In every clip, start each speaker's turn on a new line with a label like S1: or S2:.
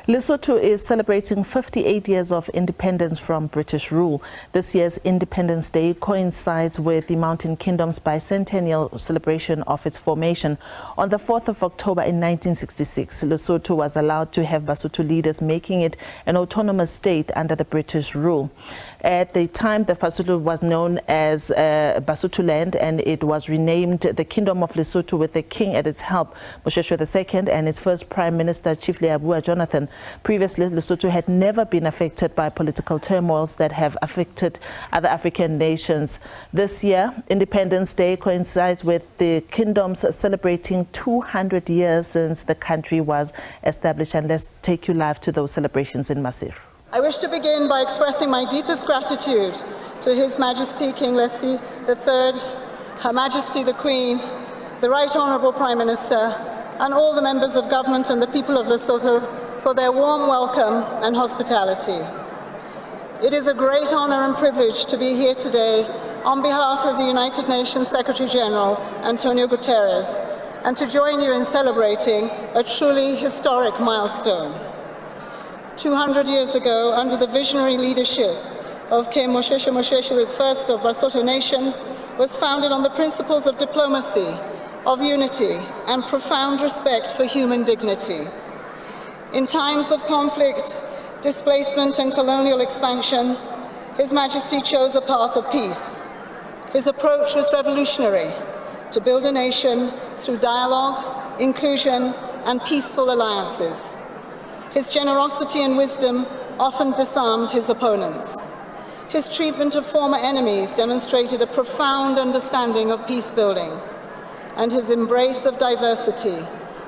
S1: Lesotho is celebrating 58 years of independence from British rule. This year's Independence Day coincides with the Mountain Kingdom's bicentennial celebration of its formation. On the 4th of October in 1966, Lesotho was allowed to have Basotho leaders, making it an autonomous state under the British rule. At the time, the Basotho was known as Basotho land, and it was renamed the Kingdom of Lesotho with the king at its help, Moshoeshoe II, and its first Prime Minister, Chief Leabua Jonathan. Previously, Lesotho had never been affected by political turmoils that have affected other African nations. This year, Independence Day coincides with the kingdom's celebrating 200 years since the country was established. And let's take you live to those celebrations in Masir.
S2: I wish to begin by expressing my deepest gratitude to His Majesty King Leslie III, Her Majesty the Queen, the Right Honourable Prime Minister, and all the members of government and the people of Lesotho for their warm welcome and hospitality. It is a great honour and privilege to be here today on behalf of the United Nations Secretary General, Antonio Guterres, and to join you in celebrating a truly historic milestone. 200 years ago, under the visionary leadership of King Moshoeshoe I of Basotho Nation, was founded on the principles of diplomacy, of unity, and profound respect for human dignity. In times of conflict, displacement, and colonial expansion, His Majesty chose a path of peace. His approach was revolutionary: to build a nation through dialogue, inclusion, and peaceful alliances. His generosity and wisdom often disarmed his opponents. His treatment of former enemies demonstrated a profound understanding of peace building, and his embrace of diversity,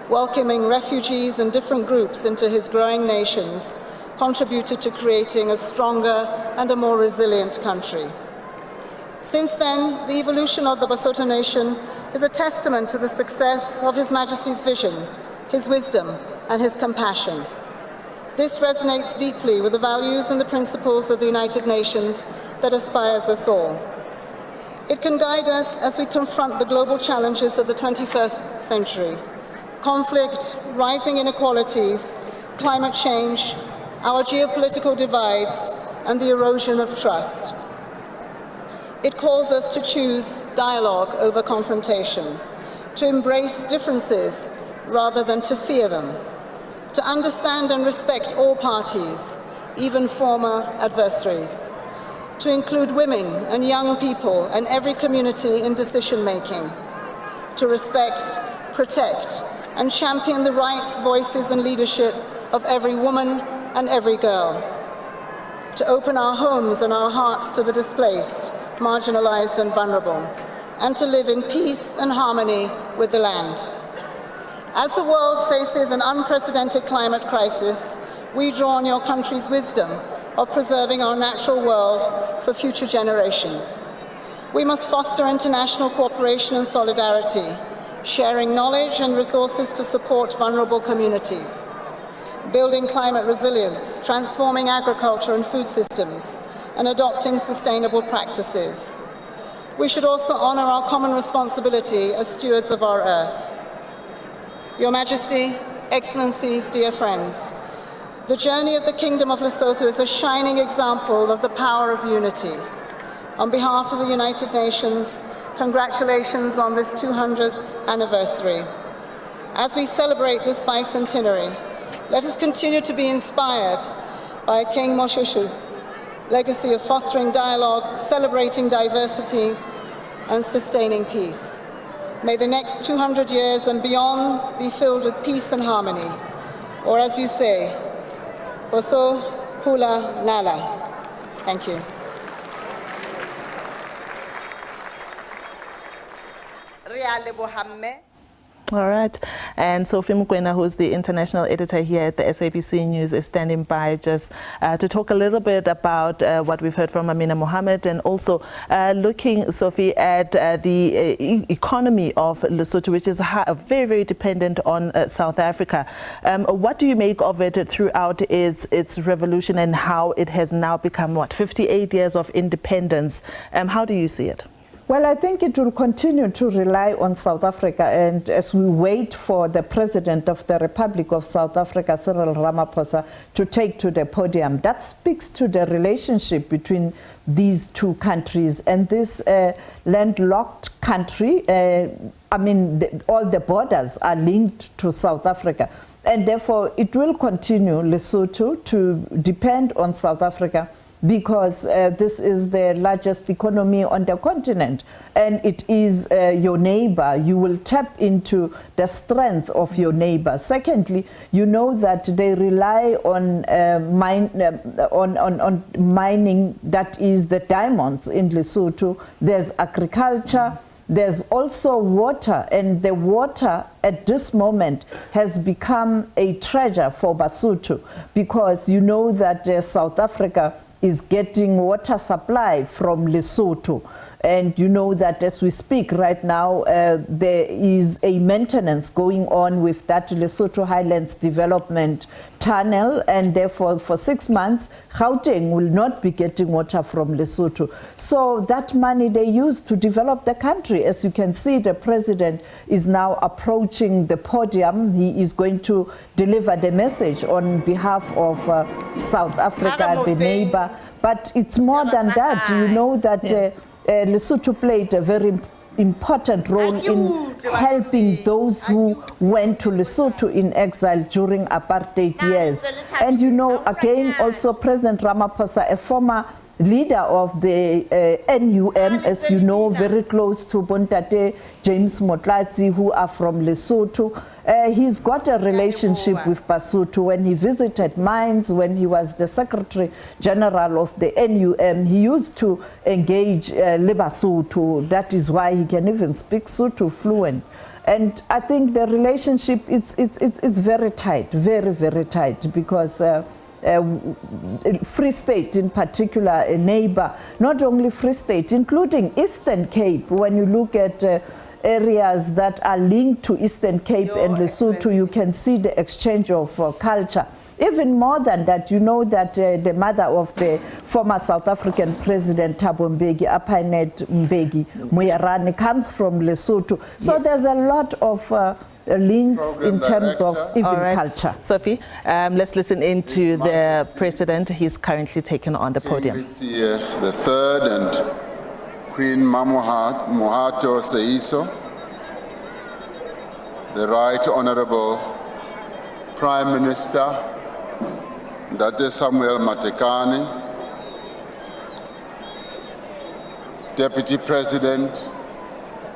S2: welcoming refugees and different groups into his growing nations, contributed to creating a stronger and a more resilient country. Since then, the evolution of the Basotho Nation is a testament to the success of His Majesty's vision, his wisdom, and his compassion. This resonates deeply with the values and the principles of the United Nations that inspires us all. It can guide us as we confront the global challenges of the 21st century: conflict, rising inequalities, climate change, our geopolitical divides, and the erosion of trust. It calls us to choose dialogue over confrontation, to embrace differences rather than to fear them, to understand and respect all parties, even former adversaries, to include women and young people and every community in decision-making, to respect, protect, and champion the rights, voices, and leadership of every woman and every girl, to open our homes and our hearts to the displaced, marginalized, and vulnerable, and to live in peace and harmony with the land. As the world faces an unprecedented climate crisis, we draw on your country's wisdom of preserving our natural world for future generations. We must foster international cooperation and solidarity, sharing knowledge and resources to support vulnerable communities, building climate resilience, transforming agriculture and food systems, and adopting sustainable practices. We should also honor our common responsibility as stewards of our earth. Your Majesty, Excellencies, dear friends, the journey of the Kingdom of Lesotho is a shining example of the power of unity. On behalf of the United Nations, congratulations on this 200th anniversary. As we celebrate this bicentenary, let us continue to be inspired by King Moshoeshoe's legacy of fostering dialogue, celebrating diversity, and sustaining peace. May the next 200 years and beyond be filled with peace and harmony, or as you say, Koso Pula Nala. Thank you.
S1: All right. And Sophie Mukwena, who's the international editor here at the SABC News, is standing by just to talk a little bit about what we've heard from Amina Mohammed, and also looking, Sophie, at the economy of Lesotho, which is very, very dependent on South Africa. What do you make of it throughout its revolution, and how it has now become, 58 years of independence? How do you see it?
S3: Well, I think it will continue to rely on South Africa, and as we wait for the President of the Republic of South Africa, Cyril Ramaphosa, to take to the podium, that speaks to the relationship between these two countries. And this landlocked country, I mean, all the borders are linked to South Africa. And therefore, it will continue, Lesotho, to depend on South Africa, because this is the largest economy on the continent, and it is your neighbor. You will tap into the strength of your neighbor. Secondly, you know that they rely on mining, that is the diamonds in Lesotho. There's agriculture. There's also water, and the water at this moment has become a treasure for Basotho, because you know that South Africa is getting water supply from Lesotho. And you know that as we speak right now, there is a maintenance going on with that Lesotho Highlands Development Tunnel, and therefore for 6 months, Gauteng will not be getting water from Lesotho. So that money they use to develop the country. As you can see, the president is now approaching the podium. He is going to deliver the message on behalf of South Africa, the neighbor. But it's more than that. You know that Lesotho played a very important role in helping those who went to Lesotho in exile during apartheid years. And you know, again, also President Ramaphosa, a former leader of the NUM, as you know, very close to Bontate, James Motlatsi, who are from Lesotho. He's got a relationship with Basotho. When he visited mines, when he was the Secretary General of the NUM, he used to engage Basotho. That is why he can even speak Sotho fluent. And I think the relationship it's very tight, very, very tight, because Free State in particular, a neighbor, not only Free State, including Eastern Cape. When you look at areas that are linked to Eastern Cape and Lesotho, you can see the exchange of culture. Even more than that, you know that the mother of the former South African President Thabo Mbeki, Apainet Mbeki Moerane, comes from Lesotho. So there's a lot of links in terms of even culture.
S1: Sophie, let's listen into the president. He's currently taken on the podium.
S4: The third and Queen Mohato Seiso, the Right Honorable Prime Minister Date Samuel Matekane, Deputy President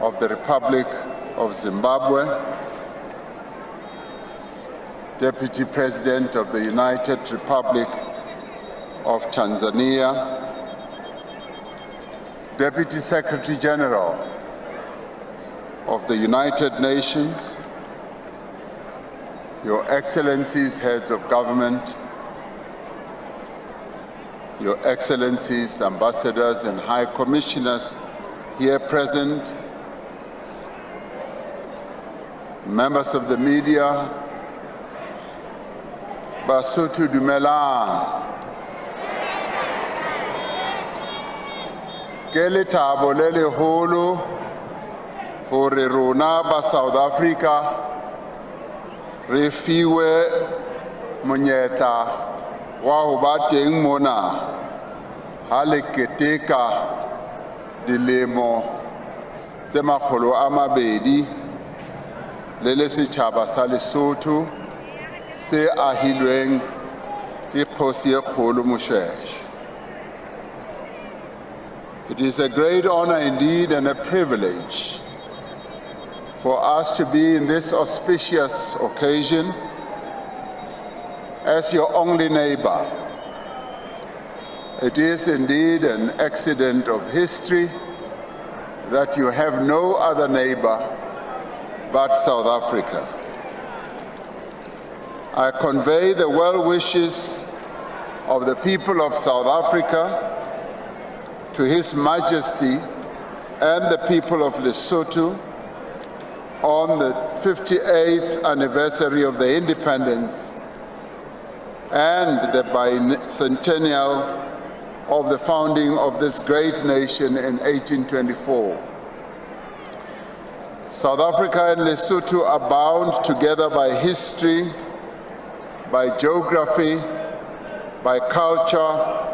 S4: of the Republic of Zimbabwe, Deputy President of the United Republic of Tanzania, Deputy Secretary General of the United Nations, Your Excellencies, Heads of Government, Your Excellencies, Ambassadors and High Commissioners here present, members of the media, Basotho Dumelang, ke lethabo le leholo hore rona ba South Africa re fiwe monyetla wa ho ba teng mona ha le keteka dilemo tse makgolo a mabedi le le setjhaba sa Lesotho se ahilweng ke kgosi e kgolo Moshweshwe. It is a great honor indeed and a privilege for us to be in this auspicious occasion as your only neighbor. It is indeed an accident of history that you have no other neighbor but South Africa. I convey the well wishes of the people of South Africa to His Majesty and the people of Lesotho on the 58th anniversary of the independence and the bicentennial of the founding of this great nation in 1824. South Africa and Lesotho are bound together by history, by geography, by culture,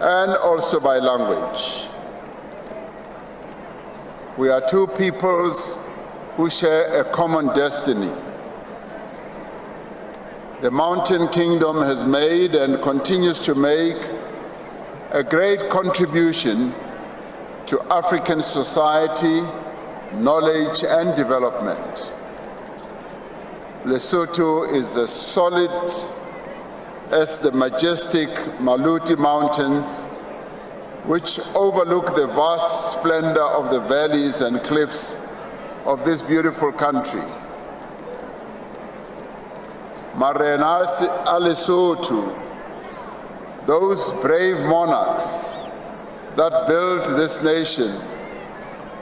S4: and also by language. We are two peoples who share a common destiny. The Mountain Kingdom has made and continues to make a great contribution to African society, knowledge, and development. Lesotho is as solid as the majestic Maluti Mountains, which overlook the vast splendor of the valleys and cliffs of this beautiful country. Marena a Lesotho, those brave monarchs that built this nation,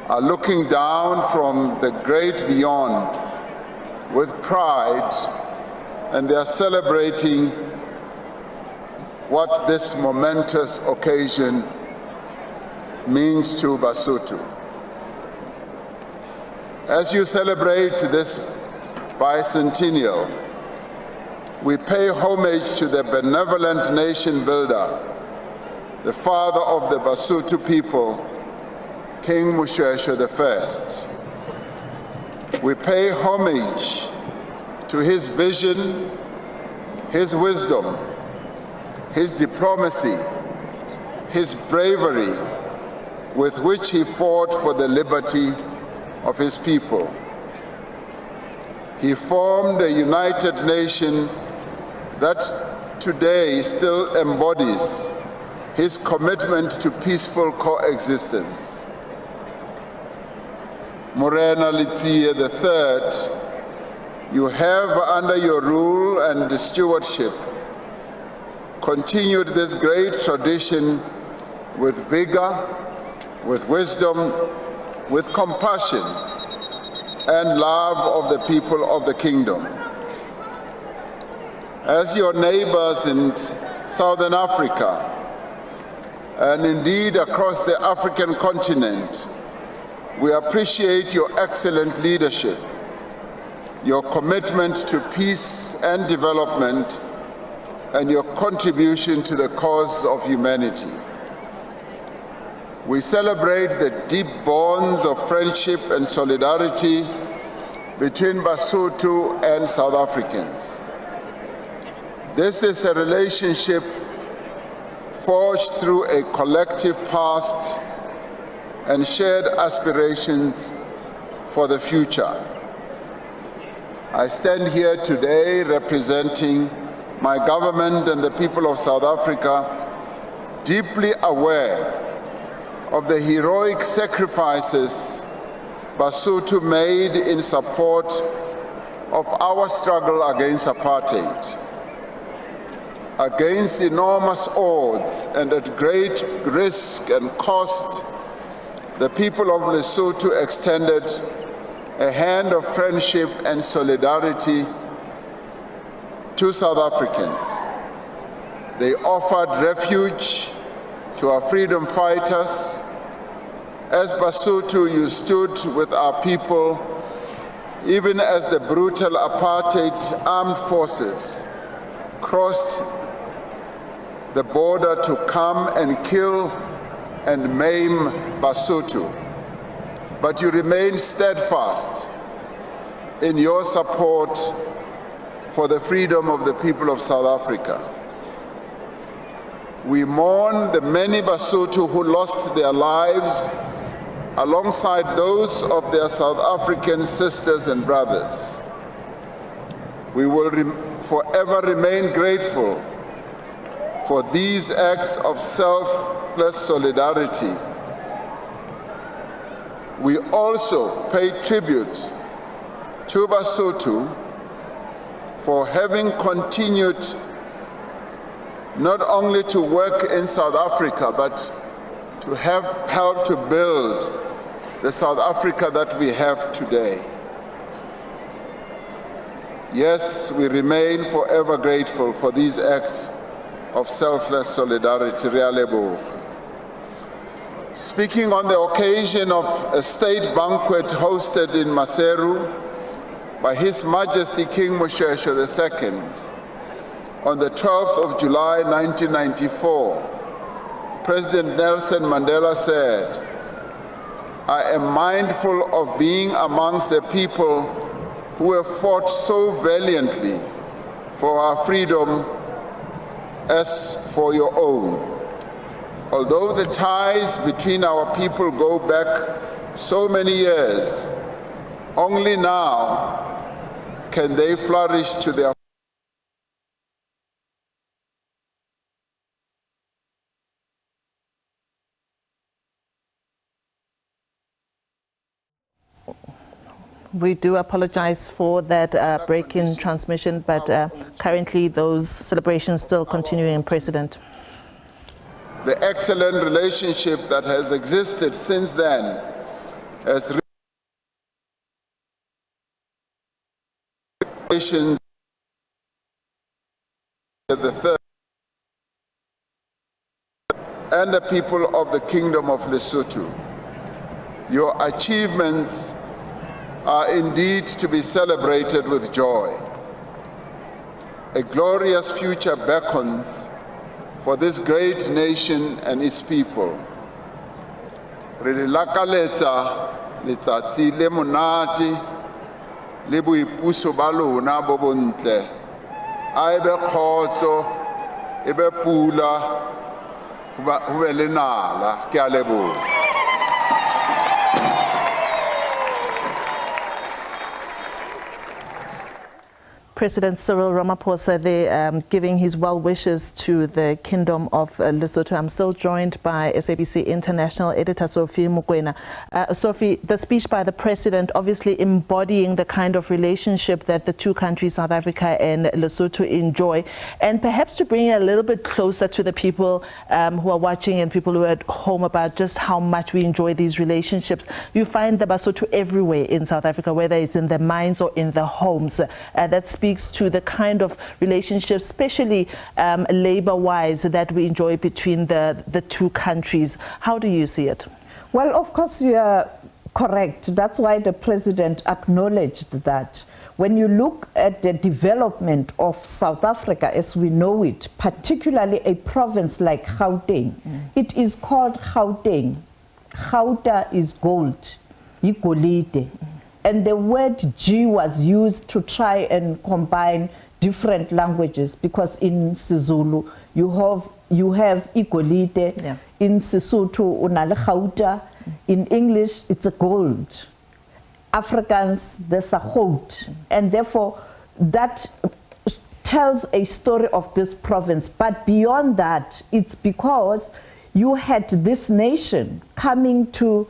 S4: are looking down from the great beyond with pride, and they are celebrating what this momentous occasion means to Basotho. As you celebrate this bicentennial, we pay homage to the benevolent nation builder, the father of the Basotho people, King Moshoeshoe I. We pay homage to his vision, his wisdom, his diplomacy, his bravery with which he fought for the liberty of his people. He formed a united nation that today still embodies his commitment to peaceful coexistence. Morena Letsie III, you have, under your rule and stewardship, continued this great tradition with vigor, with wisdom, with compassion, and love of the people of the kingdom. As your neighbors in Southern Africa, and indeed across the African continent, we appreciate your excellent leadership, your commitment to peace and development, and your contribution to the cause of humanity. We celebrate the deep bonds of friendship and solidarity between Basotho and South Africans. This is a relationship forged through a collective past and shared aspirations for the future. I stand here today representing my government and the people of South Africa, deeply aware of the heroic sacrifices Basotho made in support of our struggle against apartheid. Against enormous odds and at great risk and cost, the people of Lesotho extended a hand of friendship and solidarity to South Africans. They offered refuge to our freedom fighters. As Basotho, you stood with our people, even as the brutal apartheid armed forces crossed the border to come and kill and maim Basotho. But you remained steadfast in your support for the freedom of the people of South Africa. We mourn the many Basotho who lost their lives alongside those of their South African sisters and brothers. We will forever remain grateful for these acts of selfless solidarity. We also pay tribute to Basotho for having continued not only to work in South Africa, but to have helped to build the South Africa that we have today. Yes, we remain forever grateful for these acts of selfless solidarity. Re a leboga. Speaking on the occasion of a state banquet hosted in Maseru by His Majesty King Moshoeshoe II on the 12th of July 1994, President Nelson Mandela said, "I am mindful of being amongst the people who have fought so valiantly for our freedom as for your own. Although the ties between our people go back so many years, only now can they flourish to their
S1: We do apologize for that break in transmission, but currently those celebrations still continuing, President.
S4: The excellent relationship that has existed since then has relations the third and the people of the Kingdom of Lesotho. Your achievements are indeed to be celebrated with joy. A glorious future beckons for this great nation and its people. Re lakaletsa letsatsi le monate le boipuso ba lona bo bontle. A ebe kgotso, ebe pula, ho be le nala. Ke a leboha.
S1: President Cyril Ramaphosa there giving his well wishes to the Kingdom of Lesotho. I'm still joined by SABC International Editor Sophie Mukwena. Sophie, the speech by the President obviously embodying the kind of relationship that the two countries, South Africa and Lesotho, enjoy, and perhaps to bring it a little bit closer to the people who are watching and people who are at home about just how much we enjoy these relationships. You find the Basotho everywhere in South Africa, whether it's in the mines or in the homes. That speaks to the kind of relationships, especially labor-wise, that we enjoy between the two countries. How do you see it?
S3: Well, of course, you are correct. That's why the President acknowledged that. When you look at the development of South Africa as we know it, particularly a province like Gauteng, it is called Gauteng. Gauta is gold, igolide. And the word G was used to try and combine different languages, because in Sizulu you have igolide, yeah. In Sesotho unale gauta, in English it's a gold. Afrikaans there's a goud, and therefore that tells a story of this province. But beyond that, it's because you had this nation coming to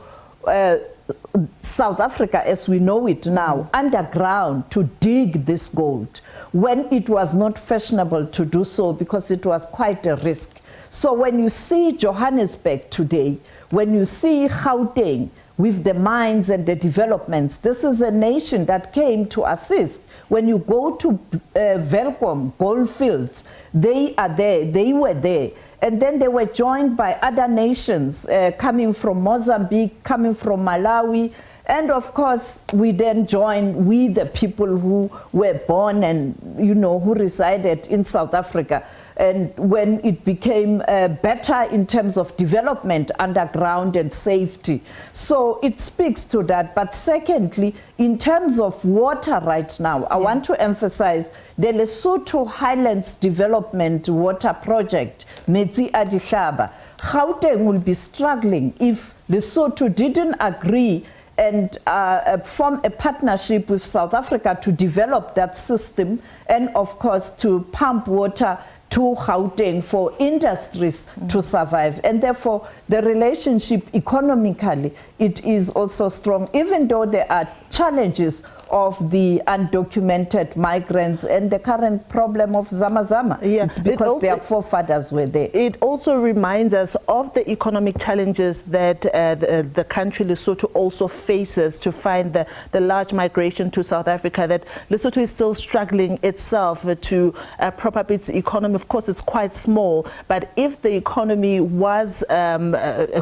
S3: South Africa as we know it now, underground, to dig this gold, when it was not fashionable to do so because it was quite a risk. So when you see Johannesburg today, when you see Gauteng with the mines and the developments, this is a nation that came to assist. When you go to Welkom Goldfields, they are there, they were there. And then they were joined by other nations coming from Mozambique, coming from Malawi. And of course, we then joined with the people who were born and, you know, who resided in South Africa. And when it became better in terms of development underground and safety. So it speaks to that. But secondly, in terms of water right now, I want to emphasize the Lesotho Highlands Development Water Project, Metsi a Dihlaba. Gauteng will be struggling if Lesotho didn't agree and form a partnership with South Africa to develop that system, and of course to pump water to Gauteng for industries to survive. And therefore the relationship economically, it is also strong, even though there are challenges of the undocumented migrants and the current problem of Zama.
S1: Yeah.
S3: It's because their forefathers were there.
S1: It also reminds us of the economic challenges that the country Lesotho also faces to find the large migration to South Africa, that Lesotho is still struggling itself to prop up its economy. Of course, it's quite small, but if the economy was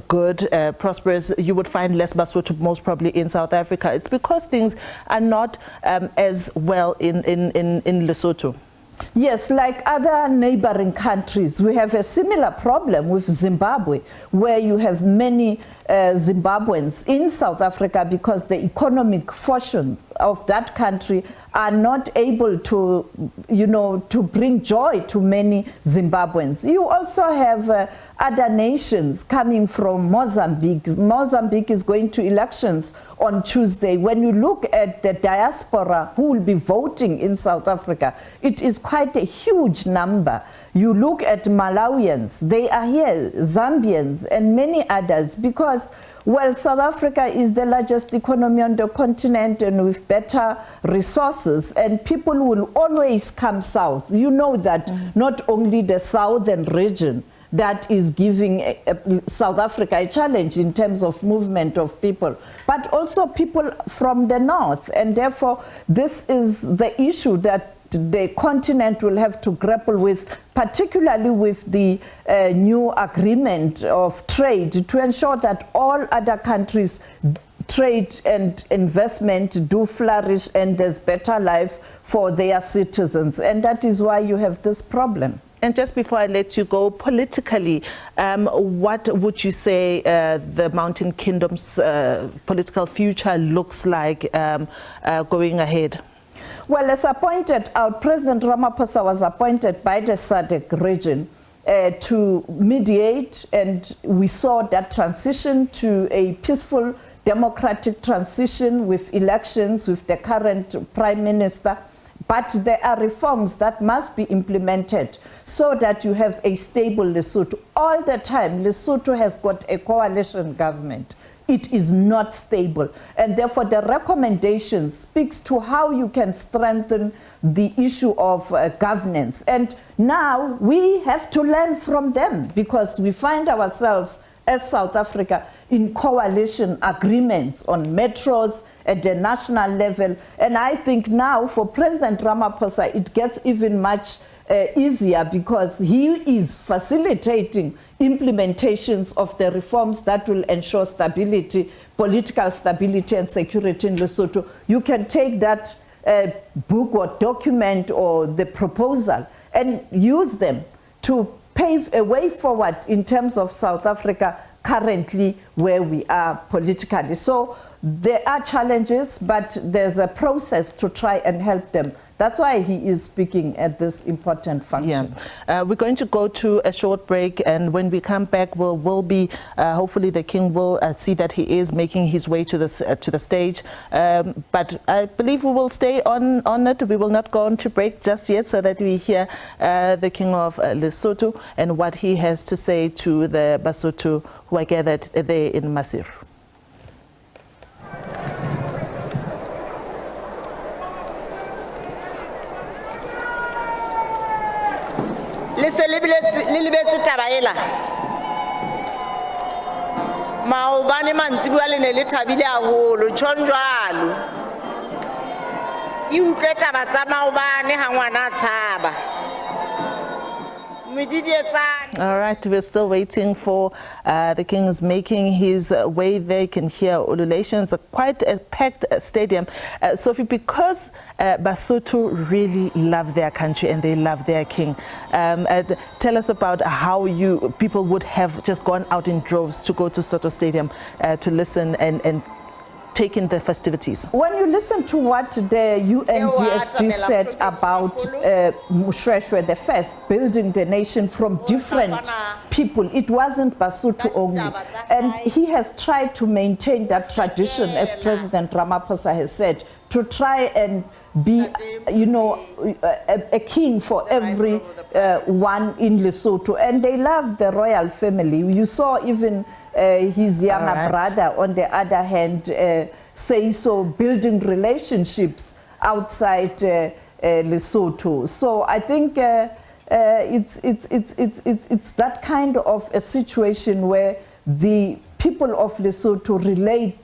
S1: good, prosperous, you would find less Basotho most probably in South Africa. It's because things are not as well in Lesotho.
S3: Yes, like other neighboring countries, we have a similar problem with Zimbabwe, where you have many Zimbabweans in South Africa because the economic fortunes of that country are not able to, to bring joy to many Zimbabweans. You also have other nations coming from Mozambique. Mozambique is going to elections on Tuesday. When you look at the diaspora who will be voting in South Africa, it is quite a huge number. You look at Malawians, they are here, Zambians and many others, because well, South Africa is the largest economy on the continent and with better resources, and people will always come south. You know that not only the southern region that is giving South Africa a challenge in terms of movement of people, but also people from the north. And therefore, this is the issue that the continent will have to grapple with, particularly with the new agreement of trade, to ensure that all other countries' trade and investment do flourish and there's better life for their citizens. And that is why you have this problem.
S1: And just before I let you go, politically, what would you say the Mountain Kingdom's political future looks like going ahead?
S3: Well, as I pointed out, President Ramaphosa was appointed by the SADC region to mediate, and we saw that transition to a peaceful democratic transition with elections with the current Prime Minister. But there are reforms that must be implemented so that you have a stable Lesotho. All the time, Lesotho has got a coalition government. It is not stable. And therefore, the recommendation speaks to how you can strengthen the issue of governance. And now we have to learn from them, because we find ourselves as South Africa in coalition agreements on metros at the national level. And I think now for President Ramaphosa, it gets even much easier, because he is facilitating implementations of the reforms that will ensure stability, political stability and security in Lesotho. You can take that book or document or the proposal and use them to pave a way forward in terms of South Africa currently where we are politically. So there are challenges, but there's a process to try and help them. That's why he is speaking at this important function.
S1: Yeah. We're going to go to a short break, and when we come back, we'll be hopefully the king will see that he is making his way to the stage. But I believe we will stay on it. We will not go on to break just yet, so that we hear the king of Lesotho and what he has to say to the Basotho who are gathered there in Masir.
S5: Lilibetse tabaela maobane mantsibua le ne le thabile haholo tshonjwalo e utlwe taba tsa maobane ha ngwana tshaba.
S1: All right, we're still waiting for the king is making his way there. You can hear ululations, quite a packed stadium. Sophie, because Basotho really love their country and they love their king. Tell us about how people would have just gone out in droves to go to Soto Stadium to listen and take in the festivities.
S3: When you listen to what the UNDSG said about Moshoeshoe the first, building the nation from different people, it wasn't Basotho only. And he has tried to maintain that tradition, as President Ramaphosa has said, to try and be, a king for every one in Lesotho. And they love the royal family. You saw even his younger brother, on the other hand, say so, building relationships outside Lesotho. So I think it's that kind of a situation where the people of Lesotho relate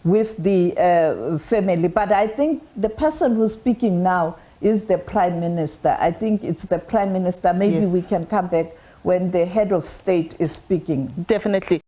S3: with the family. But I think the person who's speaking now is the Prime Minister. I think it's the Prime Minister. Maybe
S1: Yes.
S3: we can come back when the head of state is speaking.
S1: Definitely.